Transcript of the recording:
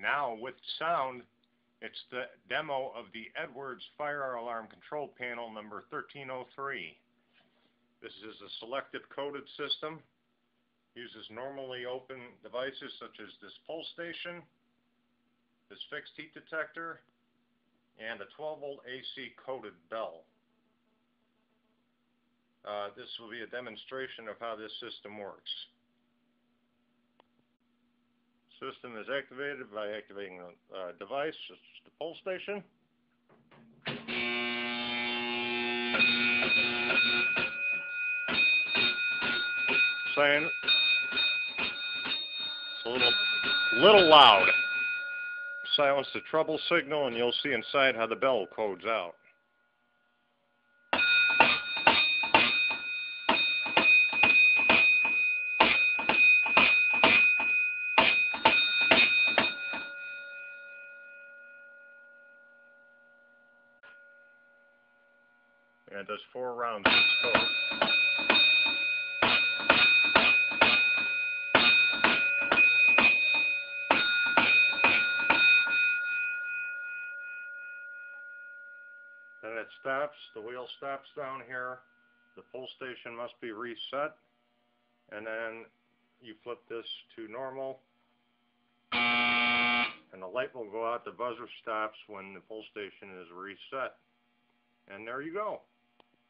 Now with sound, it's the demo of the Edwards Fire Alarm Control Panel number 1303. This is a selective coded system. Uses normally open devices such as this pull station, this fixed heat detector, and a 12-volt AC coded bell. This will be a demonstration of how this system works. System is activated by activating the device, such as the pull station. Saying it's a little loud. Silence the trouble signal, and you'll see inside how the bell codes out. And it does 4 rounds of its code. Then it stops, the wheel stops down here, the pull station must be reset, and then you flip this to normal, and the light will go out, the buzzer stops when the pull station is reset. And there you go.